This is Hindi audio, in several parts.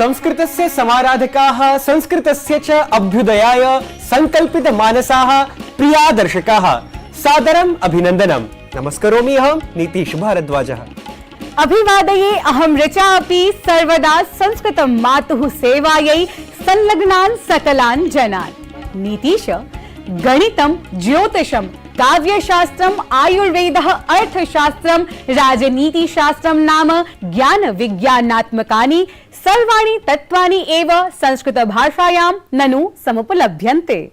संस्कृतस्य समाराधकाः संस्कृतस्य च अभ्युदयाय संकल्पित मानसाः प्रिया दर्शकाः सादरम् अभिनन्दनम्। नमस्करोमि अहं नीतीश भारद्वाजः। अभिवादये अहं ऋचा अपि सर्वदा संस्कृतं मातुः सेवायै संलग्नान् सकलान् जनान्। नीतीश गणितं, ज्योतिषं, काव्यशास्त्रम्, आयुर्वेदः, अर्थशास्त्रं, राजनीतिशास्त्रं नाम ज्ञान विज्ञानात्मकानि सर्वाणि तत्त्वानि एव संस्कृत भाषायां ननु समुपलभ्यन्ते।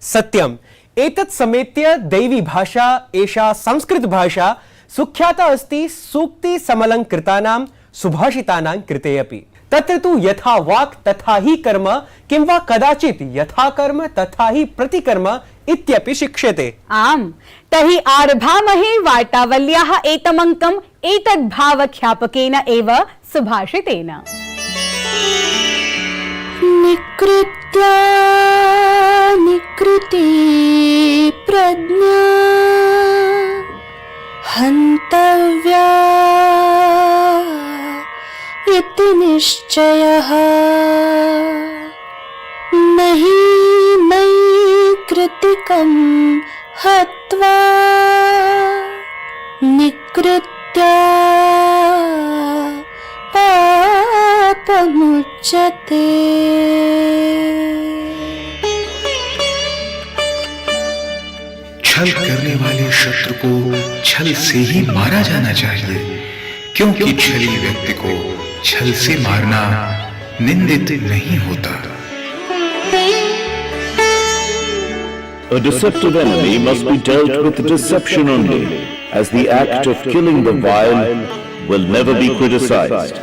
सत्यम्, एतत् समेत्य दैवी भाषा एषा संस्कृत भाषा सुख्याता अस्ति सूक्ति समलंकृतानां सुभाषितानां कृते अपि। तत्र तु यथा वाक् तथा हि कर्म किंवा कदाचित् यथा कर्म तथा हि प्रतिकर्म इत्यपि शिक्ष्यते। आम्, तर्हि आरभामहे वार्तावल्याः एतमङ्कम् एतद्भावख्यापकेन एव सुभाषितेन। निकृत्या निकृति प्रज्ञा हन्तव्या इति निश्चयः नहि नैकृतिकं हत्वा निकृत्या पापमुच्यते। छल करने वाले शत्रु को छल से ही मारा जाना चाहिए, क्योंकि छली व्यक्ति को छल से मारना निंदित नहीं होता। A deceptive enemy must be dealt with deception only, as the act of killing the vile will never be criticized.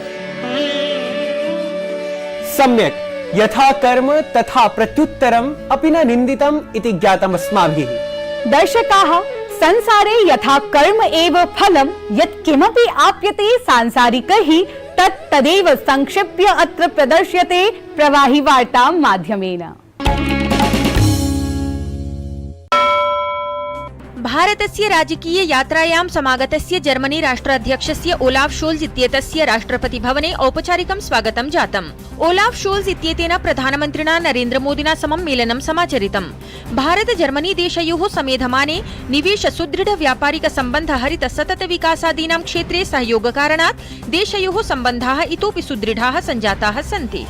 सम्यक्, यथा कर्म तथा प्रत्युत्तरम् अपि न निन्दितम् इति ज्ञातम् अस्माभिः। दर्शकाः, संसारे यथा कर्म एव फलं यत् किमपि आप्यते सांसारिकैः तत् तदेव संक्षिप्य अत्र प्रदर्श्यते प्रवाहि वार्ता माध्यमेन। भारतस्य राजकीय यात्रायां समागतस्य जर्मनी राष्ट्राध्यक्षस्य ओलाफ शोल्ज इत्येतस्य राष्ट्रपतिभवने औपचारिकं स्वागतं जातम्। ओलाफ शोल्ज इत्येतेन प्रधानमन्त्रिणा नरेन्द्र मोदिना समं मेलनं समाचरितम्। भारत जर्मनी देशयोः समेधमाने निवेश सुदृढ व्यापारिक सम्बन्ध हरित सतत विकासादीनां क्षेत्रे सहयोगकारणात् देशयोः सम्बन्धाः इतोपि सुदृढाः सञ्जाताः सन्ति।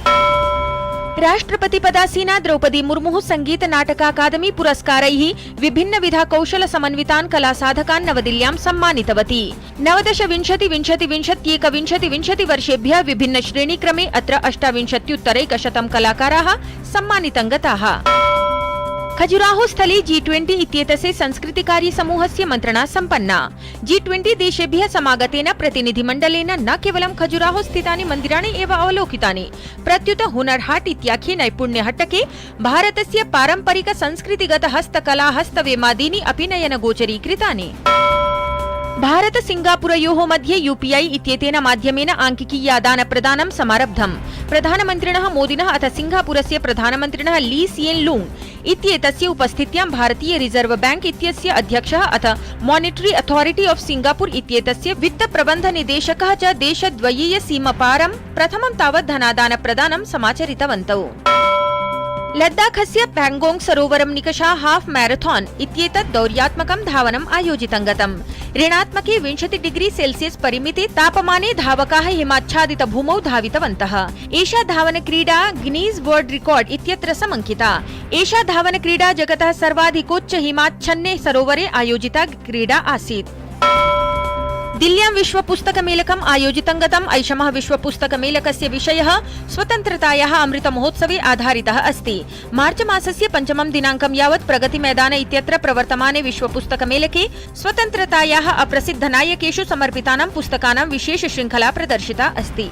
राष्ट्रपतिपदासीना द्रौपदी मुर्मुः संगीत नाटक अकादमी पुरस्कारैः विभिन्नविध कौशल समन्वितान् कलासाधकान् नवदिल्ल्यां सम्मानितवती। 19-20-20-20-21 वर्षेभ्यः विभिन्न श्रेणीक्रमे अत्र 28-उत्तरैकशतं कलाकाराः सम्मानितं गताः। खजुराहो स्थले G20 इत्येतस्य संस्कृतिकारी समूहस्य मन्त्रणा सम्पन्ना। G20 देशेभ्यः समागतेन प्रतिनिधिमण्डलेन न केवलं खजुराहो स्थितानि मन्दिराणि एव अवलोकितानि, प्रत्युत हुनर हाट इत्याख्ये नैपुण्य हट्टके भारतस्य पारम्परिक संस्कृतिगत हस्तकला हस्तवेमादीनि अपि नयनगोचरीकृतानि। भारत सिंगापुरयोः मध्ये UPI इत्येतेन माध्यमेन आंकिकीयादान प्रदानं समारब्धम्। प्रधानमन्त्रिणः मोदिनः अथ सिंगापुरस्य प्रधानमन्त्रिणः ली सिएन लूंग इत्येतस्य उपस्थित्यां भारतीय रिजर्व बैंक इत्यस्य अध्यक्षः अथ मॉनिटरी अथॉरिटी ऑफ सिंगापुर इत्येतस्य वित्त प्रबन्ध निदेशकः च देशद्वयीय सीमपारं प्रथमं तावत् धनादान प्रदानं समाचरितवन्तौ। लद्दाखस्य पैंगोंग सरोवरं निकषा हाफ मैराथन इत्येतत् दौर्यात्मकं धावनम् आयोजितं गतम्। ऋणात्मके 20 डिग्री सेल्सियस् परिमिते तापमाने धावकाः हिमाच्छादित भूमौ धावितवन्तः। एषा धावनक्रीडा गिनीज वर्ल्ड रिकॉर्ड इत्यत्र समङ्किता। एषा धावनक्रीडा जगतः सर्वाधिकोच्च हिमाच्छन्ने सरोवरे आयोजिता क्रीडा आसीत्। दिल्ल्यां विश्वपुस्तकमेलकम् आयोजितं गतम्। ऐषमः विश्वपुस्तकमेलकस्य विषयः स्वतन्त्रतायाः अमृतमहोत्सवे आधारितः अस्ति। मार्च मासस्य 5 दिनाङ्कं यावत् प्रगतिमैदान इत्यत्र प्रवर्तमाने विश्वपुस्तकमेलके स्वतन्त्रतायाः अप्रसिद्धनायकेषु समर्पितानां पुस्तकानां विशेषशृङ्खला प्रदर्शिता अस्ति।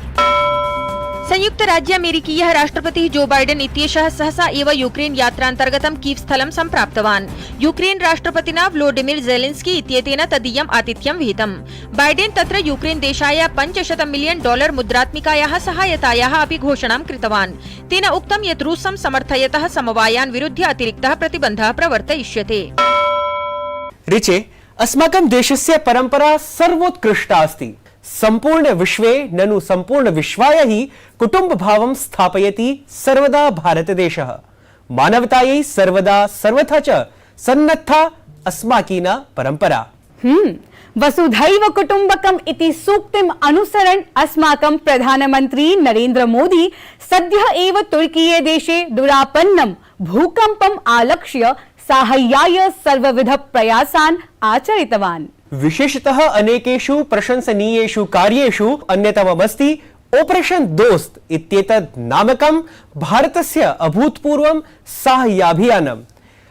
संयुक्त राज्य अमेरिकीयः राष्ट्रपतिः जो बाइडेन इत्येषः सहसा एव यूक्रेन यात्रान्तर्गतं कीव स्थलं सम्प्राप्तवान्। यूक्रेन राष्ट्रपतिना व्लोडिमिर ज़ेलेन्स्की इत्येतेन तदीयम् आतिथ्यं विहितम्। बाइडेन तत्र यूक्रेन देशाय $500 मिलियन मुद्रात्मिकायाः सहायतायाः अपि घोषणां कृतवान्। तेन उक्तं यत् रूसं समर्थयतः समवायान् विरुध्य अतिरिक्तः प्रतिबन्धः प्रवर्तयिष्यते। रिचे, अस्माकं देशस्य परम्परा सर्वोत्कृष्टा अस्ति। संपूर्ण विश्वे ननु संपूर्ण विश्वाय हि कुटुंब भावं स्थापयति सर्वदा भारतदेशः। मानवतायै सर्वदा सर्वथा च सन्नद्धा अस्माकीना परंपरा। वसुधैव कुटुंबकम इति सूक्तिम अनुसरण अस्माकं प्रधानमंत्री नरेंद्र मोदी सद्यः एव तुर्कीये देशे दुरापन्नं भूकंपम् आलक्ष्य साहाय्याय सर्वविध प्रयासान् आचरितवान्। विशेषतः अनेकेषु प्रशंसनीयेषु कार्येषु अन्यतममस्ति ऑपरेशन दोस्त इत्येतत् नामकं भारतस्य अभूतपूर्वं साहाय्याभियानम्।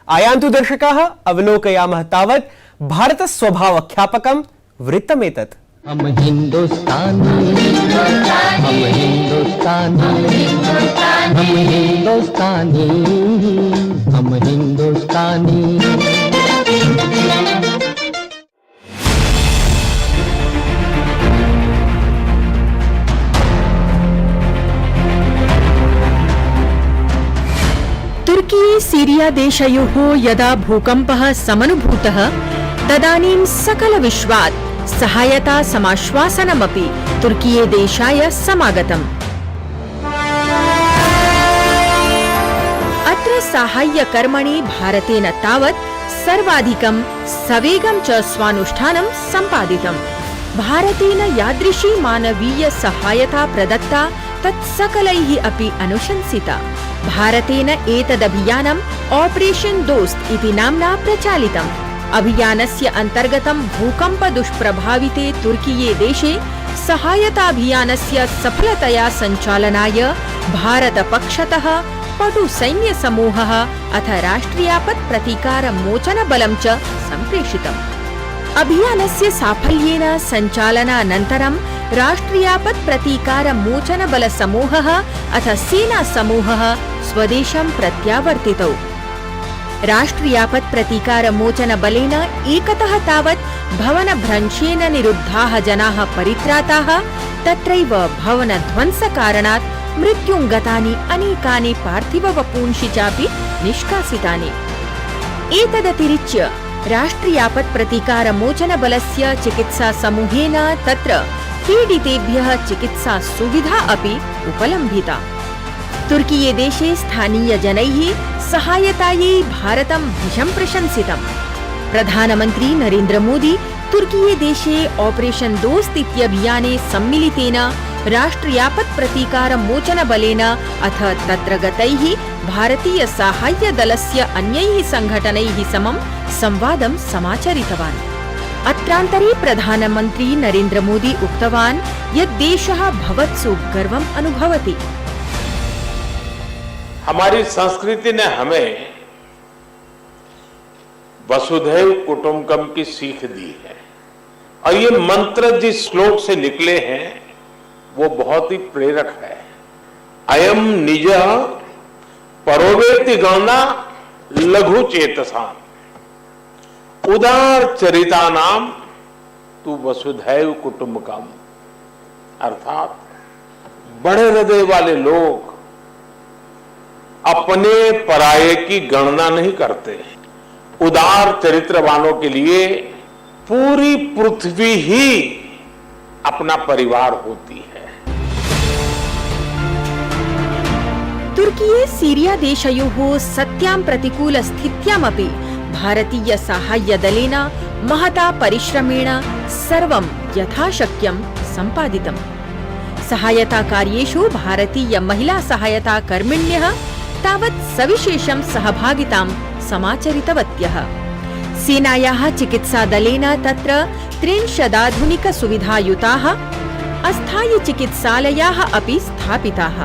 आयान्तु दर्शकाः, अवलोकयामः तावत् भारतस्वभावख्यापकं वृत्तमेतत्। हम हिंदुस्तानी, हम हिंदुस्तानी, हम हिंदुस्तानी, हम हिंदुस्तानी। तुर्की सीरिया देशयोः यदा भूकम्पः समनुभूतः तदानीं सकलविश्वात् सहायता समाश्वासनमपि तुर्कीये देशाय समागतम्। अत्र साहाय्यकर्मणि भारतेन तावत् सर्वाधिकं सवेगं च स्वानुष्ठानं सम्पादितम्। भारतेन यादृशी मानवीय सहायता प्रदत्ता तत् सकलैः अपि अनुशंसिता। भारतेन एतदभियानम् ऑपरेशन दोस्त इति नाम्ना प्रचालितम्। अभियानस्य अन्तर्गतं भूकम्प दुष्प्रभाविते तुर्कीये देशे सहायताभियानस्य सफलतया सञ्चालनाय भारतपक्षतः पटुसैन्यसमूहः अथ राष्ट्रियापत् प्रतीकार मोचनबलं च सम्प्रेषितम्। अभियानस्य साफल्येन सञ्चालनानन्तरं राष्ट्रियापत् प्रतीकार मोचनबलसमूहः अथ सेनासमूहः स्वदेशं प्रत्यावर्तितौ। राष्ट्रियापत् प्रतीकार मोचनबलेन एकतः तावत् भवनभ्रंशेन निरुद्धाः जनाः परित्राताः, तत्रैव भवनध्वंसकारणात् मृत्युं गतानि अनेकानि पार्थिववपूंषि चापि निष्कासितानि। एतदतिरिच्य राष्ट्रियापत् प्रतीकार मोचनबलस्य चिकित्सा समूहेन तत्र पीडितेभ्यः चिकित्सा सुविधा अपि उपलम्भिता। तुर्कीये देशे स्थानीयजनैः सहायतायै भारतं भृशं प्रशंसितम्। प्रधानमन्त्री नरेंद्र मोदी तुर्कीये देशे ऑपरेशन दोस्त इत्यभियाने सम्मिलितेन राष्ट्रियापत् प्रतीकार मोचनबलेन अथ तत्र गतैः भारतीय साहाय्यदलस्य अन्यैः संघटनैः समं संवादं समाचरितवान्। अत्रान्तरे प्रधानमन्त्री नरेंद्र मोदी उक्तवान् यत् देशः भवत्सु गर्वम् अनुभवति। हमारी संस्कृति ने हमें वसुधैव कुटुंबकम की सीख दी है और ये मंत्र जिस श्लोक से निकले हैं वो बहुत ही प्रेरक है। अयम निज परोवेति गणना लघु चेतसाम उदार चरिता नाम तू वसुधैव कुटुंबकम। अर्थात बड़े हृदय वाले लोग अपने पराये की गणना नहीं करते। उदार चरित्र वालों के लिए पूरी पृथ्वी ही अपना परिवार होती है। तुर्कीये सीरिया देशयोः सत्यां प्रतिकूल स्थित्यामपि भारतीय साहाय्यदलेन महता परिश्रमेण सर्वं यथाशक्यं सम्पादितम्। सहायता कार्येषु भारतीय महिला सहायता कर्मिण्यः तावत् सविशेषं सहभागितां समाचरितवत्यः। सेनायाः चिकित्सादलेन तत्र 30 सुविधायुताः अस्थायि चिकित्सालयाः अपि स्थापिताः।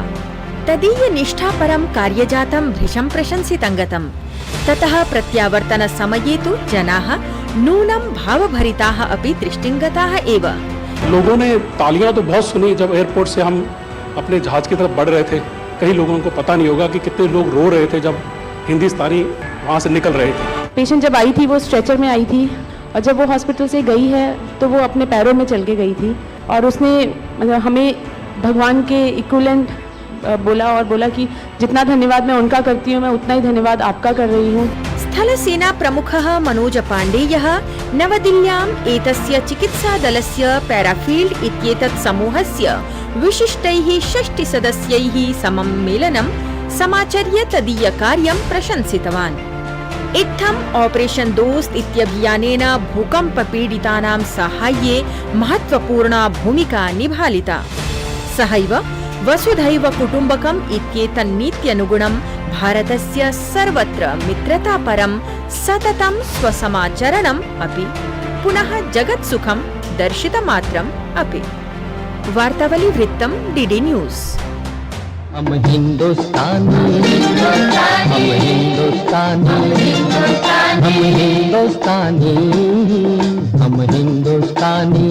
तदीय निष्ठापरं कार्यजातं भृशं प्रशंसितं गतम्। ततः प्रत्यावर्तन समये तु जनाः नूनं भावभरिताः अपि दृष्टिंगताः एव। लोगों ने तालियां तो बहुत सुनी जब एयरपोर्ट से हम अपने जहाज की तरफ बढ़ रहे थे। कई लोगों को पता नहीं होगा कि कितने लोग रो रहे थे जब हिंदुस्तानी वहाँ से निकल रहे थे। पेशेंट जब आई थी वो स्ट्रेचर में आई थी और जब वो हॉस्पिटल से गई है तो वो अपने पैरों में चल के गई थी और उसने मतलब हमें भगवान के इक्विवेलेंट बोला और बोला कि जितना धन्यवाद मैं उनका करती हूँ मैं उतना ही धन्यवाद आपका कर रही हूँ। स्थलसेना प्रमुखः मनोज पाण्डेयः नवदिल्ल्याम् एतस्य चिकित्सादलस्य पैराफील्ड इत्येतत् समूहस्य विशिष्टैः 6 सदस्यैः समं मेलनं समाचर्य तदीयकार्यं प्रशंसितवान्। इत्थम् ऑपरेशन दोस्त इत्यभियानेन भूकम्पपीडितानां साहाय्ये महत्वपूर्णा भूमिका निभालिता। सहैव वसुधैव कुटुम्बकम् इत्येतन्नीत्यनुगुणं भारतस्य सर्वत्र मित्रतापरं सततं स्वसमाचरणम् अपि पुनः जगत्सुखं दर्शितमात्रम् अपि। वार्तावली वृत्तं डीडी न्यूज़। हम हिंदुस्तानी, हम हिंदुस्तानी, हम हिंदुस्तानी, हम हिंदुस्तानी।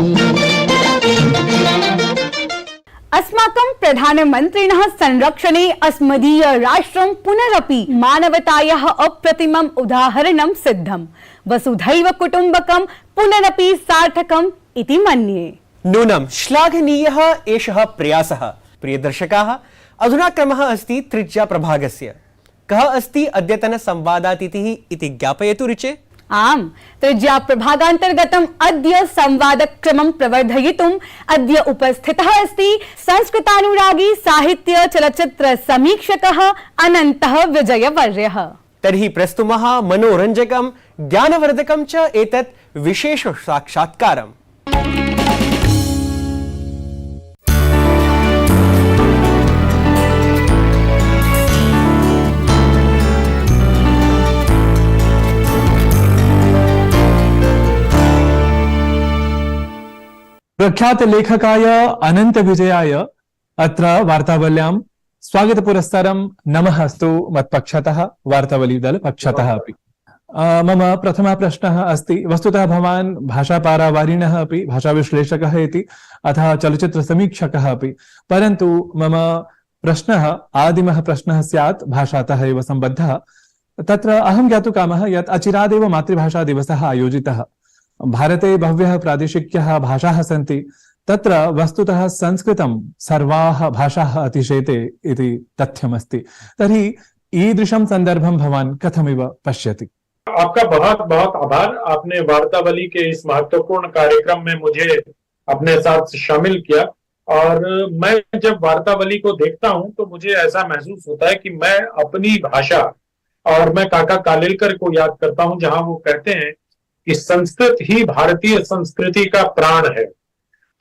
अस्माकं प्रधानमन्त्रिणः संरक्षणे अस्मदीय राष्ट्रं पुनरपि मानवतायाः अप्रतिमम् उदाहरणं सिद्धम्। वसुधैव कुटुम्बकं पुनरपि सार्थकम् इति मन्ये। नूनं श्लाघनीयः एषः प्रयासः। प्रियदर्शकाः, अधुना क्रमः अस्ति तृतीया प्रभागस्य। कः अस्ति अद्यतन संवादातिथिः इति ज्ञापयतु ऋचे। आम्, तृतीया प्रभागान्तर्गतम् अद्य संवादक्रमं प्रवर्धयितुम् अद्य उपस्थितः अस्ति संस्कृतानुरागी साहित्य चलच्चित्र समीक्षकः अनन्तः विजयवर्यः। तर्हि प्रस्तुमः मनोरञ्जकं ज्ञानवर्धकं च एतत् विशेष साक्षात्कारम्। प्रख्यात लेखकाय अनंत विजयाय अत्र वार्तावल्यां स्वागतपुरस्सरं नमः अस्तु मत्पक्षतः वार्तावलीदल पक्षतः अपि। मम प्रथमः प्रश्नः अस्ति, वस्तुतः भवान् भाषापारावारिणः अपि भाषाविश्लेषकः इति अतः चलच्चित्रसमीक्षकः अपि, परन्तु मम प्रश्नः आदिमः प्रश्नः स्यात् भाषातः एव सम्बद्धः। तत्र अहं ज्ञातुकामः यत् अचिरादेव मातृभाषा दिवसः आयोजितः। भारते बह्व्यः प्रादेशिक्यः भाषाः सन्ति, तत्र वस्तुतः संस्कृतं सर्वाः भाषाः अतिशेते इति तथ्यमस्ति। तर्हि ईदृशं सन्दर्भं भवान् कथमिव पश्यति? आपका बहुत बहुत आभार। आपने वार्तावली के इस महत्वपूर्ण कार्यक्रम में मुझे अपने साथ शामिल किया, और मैं जब वार्तावली को देखता हूं तो मुझे ऐसा महसूस होता है कि मैं अपनी भाषा, और मैं काका कालेलकर को याद करता हूं जहां वो कहते हैं कि संस्कृत ही भारतीय संस्कृति का प्राण है।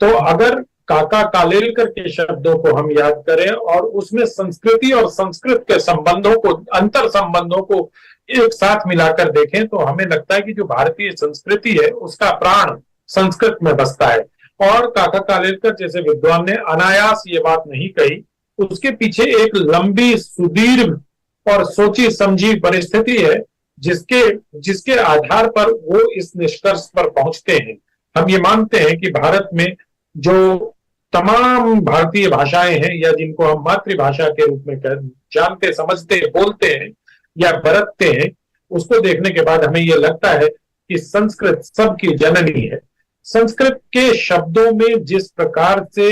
तो अगर काका कालेलकर के शब्दों को हम याद करें और उसमें संस्कृति और संस्कृत के संबंधों को, अंतर संबंधों को एक साथ मिलाकर देखें, तो हमें लगता है कि जो भारतीय संस्कृति है उसका प्राण संस्कृत में बसता है। और काका कालेलकर जैसे विद्वान ने अनायास ये बात नहीं कही, उसके पीछे एक लंबी सुदीर्घ और सोची समझी परिस्थिति है जिसके आधार पर वो इस निष्कर्ष पर पहुंचते हैं। हम ये मानते हैं कि भारत में जो तमाम भारतीय भाषाएं हैं, या जिनको हम मातृभाषा के रूप में जानते, समझते, बोलते हैं या बरतते हैं, उसको देखने के बाद हमें ये लगता है कि संस्कृत सबकी जननी है। संस्कृत के शब्दों में जिस प्रकार से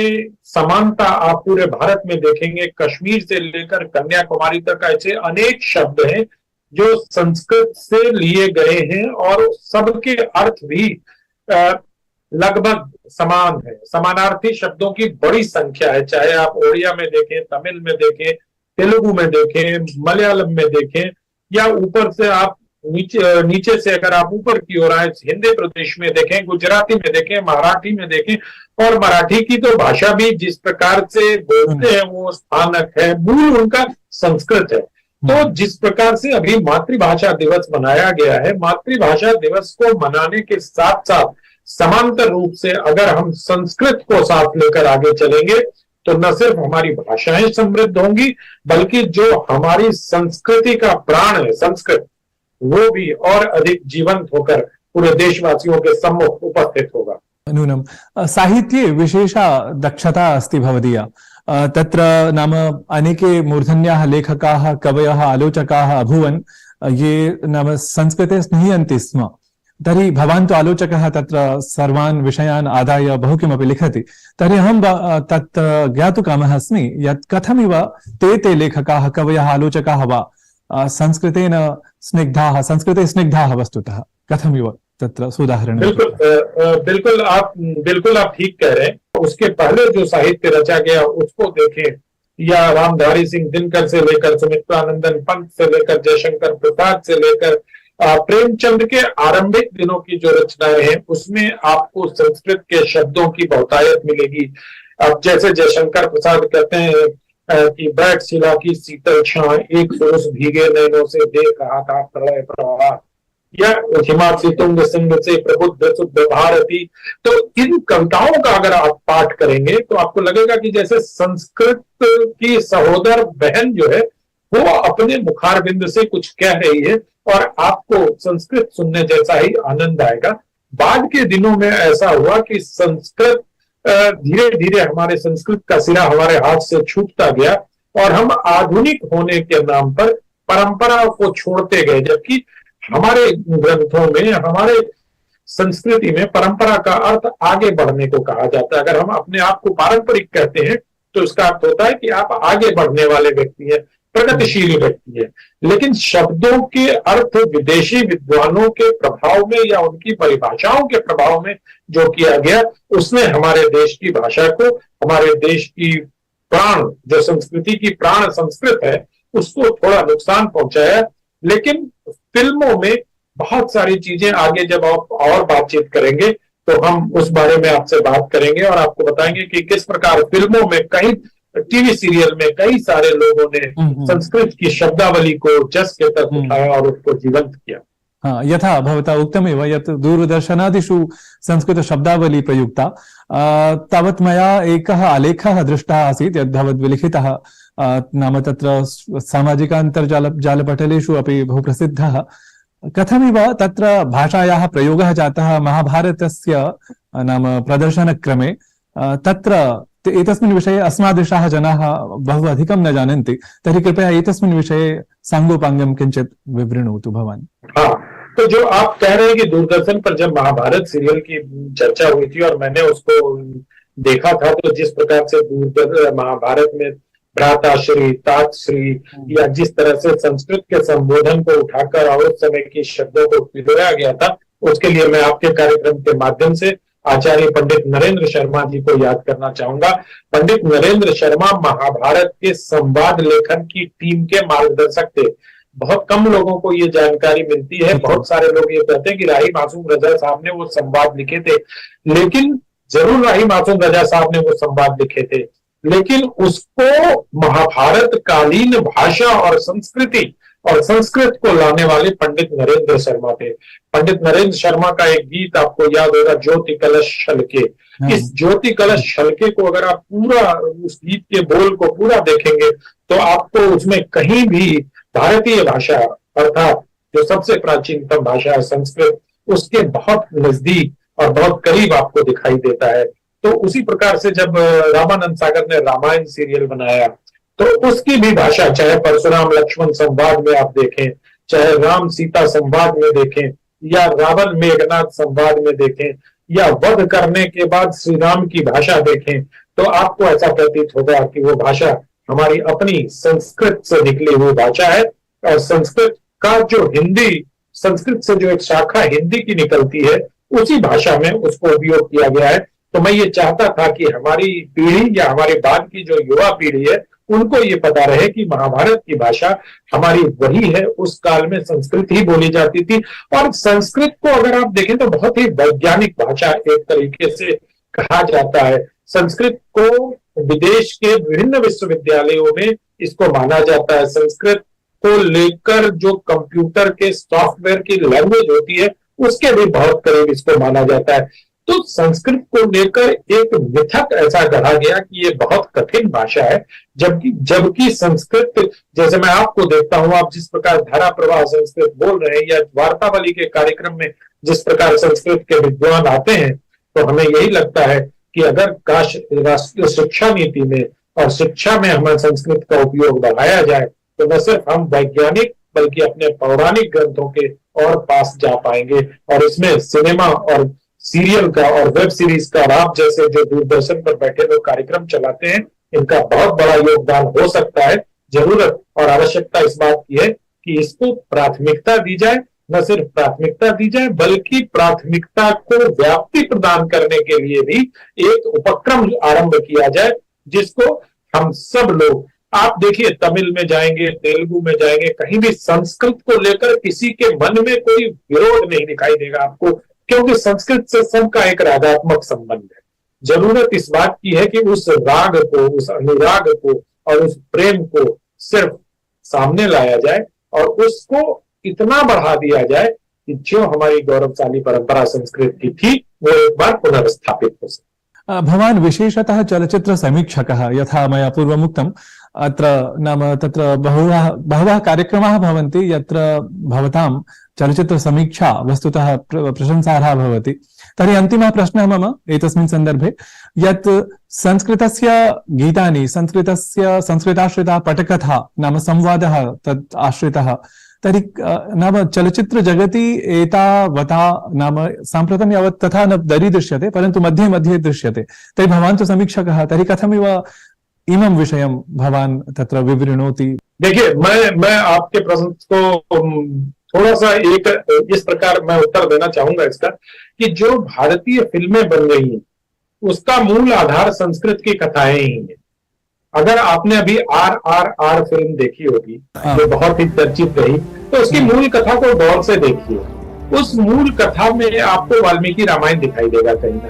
समानता आप पूरे भारत में देखेंगे, कश्मीर से लेकर कन्याकुमारी तक ऐसे अनेक शब्द हैं जो संस्कृत से लिए गए हैं, और सबके अर्थ भी लगभग समान है। समानार्थी शब्दों की बड़ी संख्या है, चाहे आप ओडिया में देखें, तमिल में देखें, तेलुगु में देखें, मलयालम में देखें, या ऊपर से आप नीचे से अगर आप ऊपर की ओर आए, हिंदी प्रदेश में देखें, गुजराती में देखें, मराठी में देखें। और मराठी की तो भाषा भी जिस प्रकार से बोलते हैं वो स्थानक है, मूल उनका संस्कृत है। तो जिस प्रकार से अभी मातृभाषा दिवस मनाया गया है, मातृभाषा दिवस को मनाने के साथ साथ समांतर रूप से अगर हम संस्कृत को साथ लेकर आगे चलेंगे तो न सिर्फ हमारी भाषाएं समृद्ध होंगी, बल्कि जो हमारी संस्कृति का प्राण है संस्कृत, वो भी और अधिक जीवंत होकर पूरे देशवासियों के सम्मुख उपस्थित होगा। नूनं साहित्ये विशेषा दक्षता अस्ति भवदीया। तत्र नाम अनेके मूर्धन्याः लेखकाः, कवयः, आलोचकाः अभूवन्, ये नाम संस्कृते स्निह्यन्ति स्म। तर्हि भवान् तु आलोचकः, तत्र सर्वान् विषयान् आदाय बहु किमपि लिखति। तर्हि अहं तत् ज्ञातुकामः अस्मि यत् कथमिव ते लेखकाः, कवयः, आलोचकाः वा संस्कृतेन स्निग्धाः संस्कृते स्निग्धाः वस्तुतः कथमिव तत्र सुदाहरणं बिल्कुल आप ठीक कह रहे हैं। उसके पहले जो साहित्य रचा गया उसको देखें, या रामधारी सिंह दिनकर से लेकर सुमित्रानंदन पंत से लेकर जयशंकर प्रसाद से लेकर प्रेमचंद के आरंभिक दिनों की जो रचनाएं हैं उसमें आपको संस्कृत के शब्दों की बहुतायत मिलेगी। अब जैसे जयशंकर प्रसाद कहते हैं कि बैठ शिला की शीतल छां, एक पुरुष भीगे नैनों से देख रहा था प्रलय प्रवाह, या हिमाचल तुंग सिंह से प्रबुद्ध शुद्ध भारती। तो इन कविताओं का अगर आप पाठ करेंगे तो आपको लगेगा कि जैसे संस्कृत की सहोदर बहन जो है वो अपने मुखारबिंद से कुछ कह रही है और आपको संस्कृत सुनने जैसा ही आनंद आएगा। बाद के दिनों में ऐसा हुआ कि संस्कृत धीरे धीरे हमारे संस्कृत का सिरा हमारे हाथ से छूटता गया और हम आधुनिक होने के नाम पर परंपरा को छोड़ते गए, जबकि हमारे ग्रंथों में, हमारे संस्कृति में परंपरा का अर्थ आगे बढ़ने को कहा जाता है। अगर हम अपने आप को पारंपरिक कहते हैं तो इसका अर्थ होता है कि आप आगे बढ़ने वाले व्यक्ति हैं, प्रगतिशील व्यक्ति है। लेकिन शब्दों के अर्थ विदेशी विद्वानों के प्रभाव में या उनकी परिभाषाओं के प्रभाव में जो किया गया उसने हमारे देश की भाषा को, हमारे देश की प्राण, जो संस्कृति की प्राण संस्कृत है, उसको थोड़ा नुकसान पहुंचाया। लेकिन फिल्मों में बहुत सारी चीजें आगे जब आप और बातचीत करेंगे तो हम उस बारे में आपसे बात करेंगे और आपको बताएंगे कि किस प्रकार फिल्मों में, कई टीवी सीरियल में कई सारे लोगों ने संस्कृत की शब्दावली को जस के तक उठाया और उसको जीवंत किया। हाँ, यथा भवता उक्तमेव यत् दूरदर्शनादिषु संस्कृत शब्दावली प्रयुक्ता। तावत् मया एकः आलेखः दृष्टः आसीत् यद् भवद्विलिखितः, नाम तत्र सामाजिकान्तर्जालपटलेषु अपि बहु प्रसिद्धः। कथमिव तत्र भाषायाः प्रयोगः जातः महाभारतस्य नाम प्रदर्शनक्रमे। तत्र एतस्मिन् विषये अस्मादृशाः जनाः बहु अधिकं न जानन्ति, तर्हि कृपया एतस्मिन् विषये साङ्गोपाङ्गं किञ्चित् विवृणोतु भवान्। हाँ, तो जो आप कह रहे हैं कि दूरदर्शन पर जब महाभारत सीरियल की चर्चा हुई थी और मैंने उसको देखा था, तो जिस प्रकार से महाभारत में भ्राताश्री, तातश्री या जिस तरह से संस्कृत के संबोधन को उठाकर और उस समय के शब्दों को पिरोया गया था, उसके लिए मैं आपके कार्यक्रम के माध्यम से आचार्य पंडित नरेंद्र शर्मा जी को याद करना चाहूंगा। पंडित नरेंद्र शर्मा महाभारत के संवाद लेखन की टीम के मार्गदर्शक थे। बहुत कम लोगों को ये जानकारी मिलती है। बहुत सारे लोग ये कहते हैं कि राही मासूम रजा साहब ने वो संवाद लिखे थे, लेकिन जरूर राही मासूम रजा साहब ने वो संवाद लिखे थे, लेकिन उसको महाभारत कालीन भाषा और संस्कृति और संस्कृत को लाने वाले पंडित नरेंद्र शर्मा थे। पंडित नरेंद्र शर्मा का एक गीत आपको याद होगा, ज्योति कलश छलके। इस ज्योति कलश छलके को अगर आप पूरा उस गीत के बोल को पूरा देखेंगे तो आपको उसमें कहीं भी भारतीय भाषा अर्थात जो सबसे प्राचीनतम भाषा है संस्कृत, उसके बहुत नजदीक और बहुत करीब आपको दिखाई देता है। तो उसी प्रकार से जब रामानंद सागर ने रामायण सीरियल बनाया तो उसकी भी भाषा, चाहे परशुराम लक्ष्मण संवाद में आप देखें, चाहे राम सीता संवाद में देखें, या रावण मेघनाथ संवाद में देखें, या वध करने के बाद श्री राम की भाषा देखें, तो आपको ऐसा प्रतीत होगा कि वो भाषा हमारी अपनी संस्कृत से निकली हुई भाषा है। और संस्कृत का जो हिंदी, संस्कृत से जो एक शाखा हिंदी की निकलती है, उसी भाषा में उसको उपयोग किया गया है। तो मैं ये चाहता था कि हमारी पीढ़ी या हमारे बाद की जो युवा पीढ़ी है उनको ये पता रहे कि महाभारत की भाषा हमारी वही है। उस काल में संस्कृत ही बोली जाती थी और संस्कृत को अगर आप देखें तो बहुत ही वैज्ञानिक भाषा एक तरीके से कहा जाता है। संस्कृत को विदेश के विभिन्न विश्वविद्यालयों में इसको माना जाता है। संस्कृत को लेकर जो कंप्यूटर के सॉफ्टवेयर की लैंग्वेज होती है उसके भी बहुत करीब इसको माना जाता है। तो संस्कृत को लेकर एक मिथक ऐसा गढ़ा गया कि ये बहुत कठिन भाषा है, जबकि संस्कृत, जैसे मैं आपको देखता हूं, आप जिस प्रकार धारा प्रवाह संस्कृत बोल रहे हैं या वार्तावली के कार्यक्रम में जिस प्रकार संस्कृत के विद्वान आते हैं, तो हमें यही लगता है कि अगर काश राष्ट्रीय शिक्षा नीति में और शिक्षा में हमें संस्कृत का उपयोग बढ़ाया जाए तो न सिर्फ हम वैज्ञानिक बल्कि अपने पौराणिक ग्रंथों के और पास जा पाएंगे। और इसमें सिनेमा और सीरियल का और वेब सीरीज का, आप जैसे जो दूरदर्शन पर बैठे लोग कार्यक्रम चलाते हैं, इनका बहुत बड़ा योगदान हो सकता है। जरूरत और आवश्यकता इस बात की है कि इसको प्राथमिकता दी जाए, न सिर्फ प्राथमिकता दी जाए बल्कि प्राथमिकता को व्याप्ति प्रदान करने के लिए भी एक उपक्रम आरंभ किया जाए, जिसको हम सब लोग, आप देखिए तमिल में जाएंगे, तेलुगु में जाएंगे, कहीं भी संस्कृत को लेकर किसी के मन में कोई विरोध नहीं दिखाई देगा आपको, क्योंकि संस्कृत से सबका एक रागात्मक संबंध है। जरूरत इस बात की है कि उस राग को, उस अनुराग को और उस प्रेम को सिर्फ सामने लाया जाए और उसको इतना बढ़ा दिया जाए कि जो हमारी गौरवशाली परंपरा संस्कृत की थी वो एक बार पुनर्स्थापित हो सके। भवान् विशेषतः चलचित्र समीक्षकः, यथा मया पूर्वमुक्तम्, अत्र नाम तत्र बहवः कार्यक्रमाः भवन्ति यत्र भवतां चलचित्र समीक्षा वस्तुतः प्रशंसार्हा भवति। तर्हि अन्तिमः प्रश्नः मम एतस्मिन् सन्दर्भे, यत् संस्कृतस्य गीतानि, संस्कृताश्रिता पटकथा नाम संवादः तत् आश्रितः, तर्हि नाम चलचित्र जगति एतावता नाम साम्प्रतं यावत् तथा न दरीदृश्यते, परन्तु मध्ये मध्ये दृश्यते। तर्हि भवान् तु समीक्षकः, तर्हि कथमिव इमं विषयं भवान् तत्र विवृणोति? देखिए, मैं आपके प्रश्न को थोड़ा सा एक इस प्रकार मैं उत्तर देना चाहूंगा इसका, कि जो भारतीय फिल्में बन रही हैं उसका मूल आधार संस्कृत की कथाएं ही हैं। अगर आपने अभी RRR फिल्म देखी होगी, जो बहुत ही चर्चित रही, तो उसकी मूल कथा को गौर से देखिए। उस मूल कथा में आपको वाल्मीकि रामायण दिखाई देगा कहीं ना,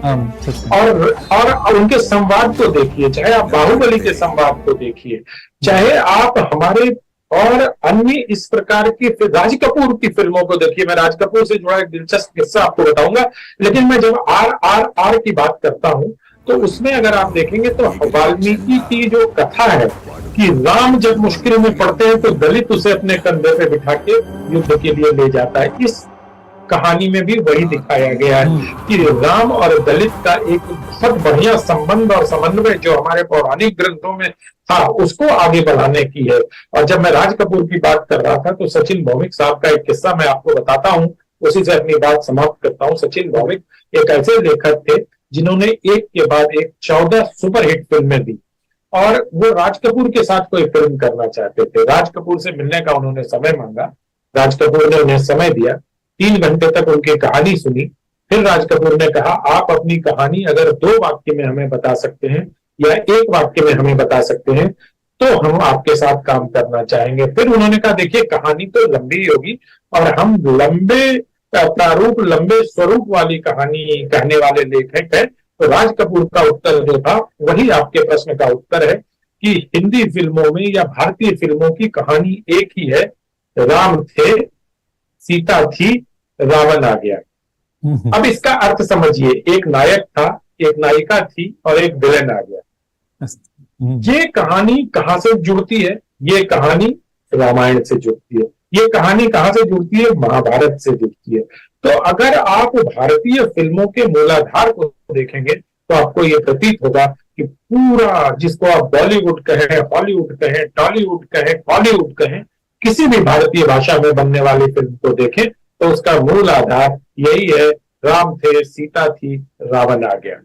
और उनके संवाद को देखिए, चाहे आप बाहुबली के संवाद को देखिए, चाहे आप हमारे और अन्य इस प्रकार की राज कपूर की फिल्मों को देखिए। मैं राज कपूर से जुड़ा एक दिलचस्प किस्सा आपको बताऊंगा, लेकिन मैं जब RRR की बात करता हूं तो उसमें अगर आप देखेंगे तो वाल्मीकि की जो कथा है कि राम जब मुश्किल में पड़ते हैं तो दलित उसे अपने कंधे पे बिठा के युद्ध के लिए ले जाता है, इस कहानी में भी वही दिखाया गया है कि राम और दलित का एक बहुत बढ़िया संबंध और समन्वय जो हमारे पौराणिक ग्रंथों में था उसको आगे बढ़ाने की है। और जब मैं राज कपूर की बात कर रहा था तो सचिन भौमिक साहब का एक किस्सा मैं आपको बताता हूँ, उसी से अपनी बात समाप्त करता हूँ। सचिन भौमिक एक ऐसे लेखक थे जिन्होंने एक के बाद एक 14 सुपरहिट फिल्में दी, और वो राज कपूर के साथ कोई फिल्म करना चाहते थे। राज कपूर से मिलने का उन्होंने समय मांगा, राज कपूर ने उन्हें समय दिया, 3 घंटे तक उनकी कहानी सुनी। फिर राज कपूर ने कहा, आप अपनी कहानी अगर 2 वाक्य में हमें बता सकते हैं या 1 वाक्य में हमें बता सकते हैं तो हम आपके साथ काम करना चाहेंगे। फिर उन्होंने कहा, देखिए कहानी तो लंबी ही होगी और हम लंबे प्रारूप, लंबे स्वरूप वाली कहानी कहने वाले लेखक हैं। तो राज कपूर का उत्तर जो था वही आपके प्रश्न का उत्तर है कि हिंदी फिल्मों में या भारतीय फिल्मों की कहानी एक ही है, राम थे, सीता थी, रावण आ गया। अब इसका अर्थ समझिए, एक नायक था, एक नायिका थी और एक विलेन आ गया। ये कहानी कहां से जुड़ती है? ये कहानी रामायण से जुड़ती है। ये कहानी कहां से जुड़ती है? महाभारत से जुड़ती है। तो अगर आप भारतीय फिल्मों के मूलाधार को देखेंगे तो आपको ये प्रतीत होगा कि पूरा, जिसको आप बॉलीवुड कहें, हॉलीवुड कहें, टॉलीवुड कहें, हॉलीवुड कहें, किसी भी भारतीय भाषा में बनने वाली फिल्म को देखें तो उसका मूल आधार यही है, राम थे, सीता थी, रावण आ गया।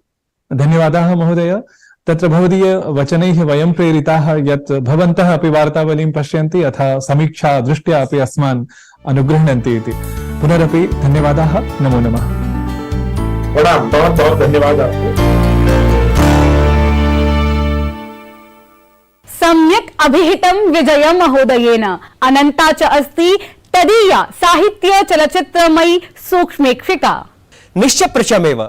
धन्यवादाः महोदय। तत्र भवदीय वचनैः वयं प्रेरिताः यत् भवन्तः अपि वार्तावलीं पश्यन्ति अथ समीक्षा दृष्ट्या अपि अस्मान् अनुगृह्णन्ति इति। पुनरपि धन्यवादाः, नमो नमः। प्रणाम, बहुत बहुत धन्यवाद आपको। सम्यक् अभिहितं विजय महोदयेन। अनन्ता च अस्ति तदीया साहित्य चलचित्रमयी सूक्ष्मेक्षिका। निश्चप्रचमेव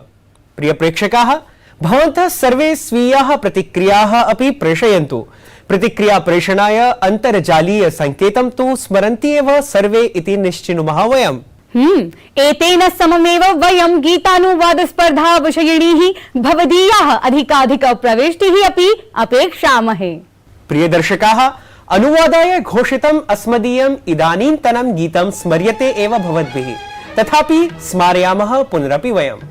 प्रिय प्रेक्षकाः, भवन्तः सर्वे स्वीयाः प्रतिक्रियाः अपि प्रेषयन्तु। प्रतिक्रिया प्रेषणाय अन्तर्जालीय संकेतं तु स्मरन्ति एव सर्वे इति निश्चिनुमः वयम्। एतेन सममेव वयं गीतानुवाद स्पर्धा विषयिणीः भवदीयाः अधिकाधिक प्रवेष्टिः अपि अपेक्षामहे। प्रिय दर्शकाः, अनुवादाय घोषितम् अस्मदीयम् इदानीन्तनं गीतं स्मर्यते एव भवद्भिः, तथापि स्मारयामः पुनरपि वयम्।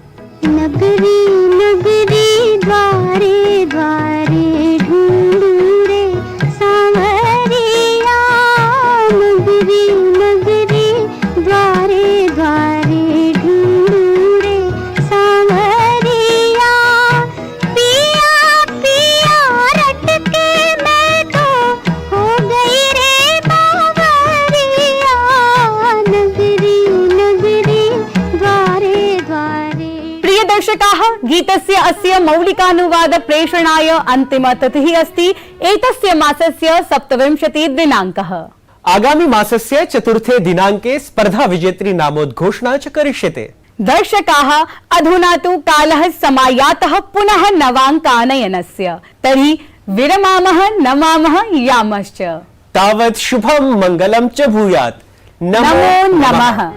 नगरी नगरी द्वारे द्वारे ढूंढूं रे सांवरिया, नगरी नगरी द्वारे द्वारे ढूंढूं रे सांवरिया, पिया पिया रट के मैं तो हो गई रे बावरिया। दर्शकाः, गीतस्य अस्य मौलिकानुवाद प्रेषणाय अन्तिमतिथिः अस्ति एतस्य मासस्य 27 दिनाङ्कः। आगामि मासस्य 4 दिनाङ्के स्पर्धा विजेत्री नामोद्घोषणा च करिष्यते। दर्शकाः, अधुना तु कालः समायातः पुनः नवाङ्कानयनस्य। तर्हि विरमामः, नमामः, यामश्च। तावत् शुभं मङ्गलं च भूयात्। नमो नमः।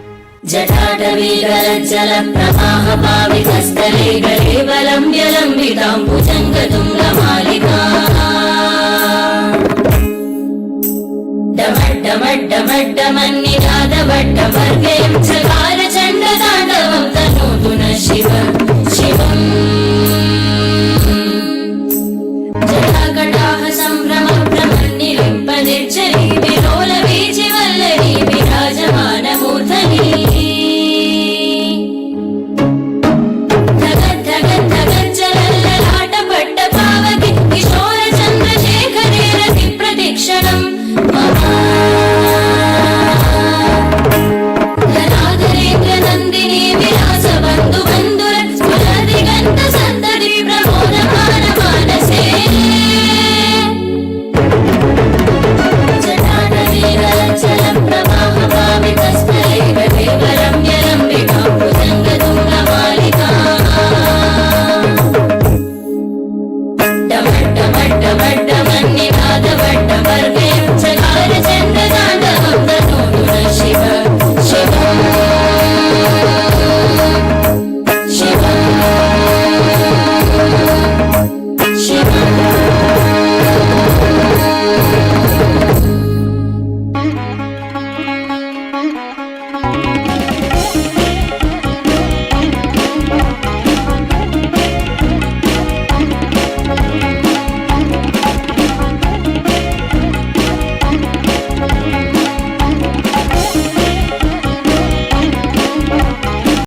जटाटवीगलज्जल प्रवाह पावितस्थले गलेवलं व्यलम्बिताम्बुजङ्गतुङ्गमालिका डमड्डमड्डमड्डमन्निनादवड्डवर्गें चकार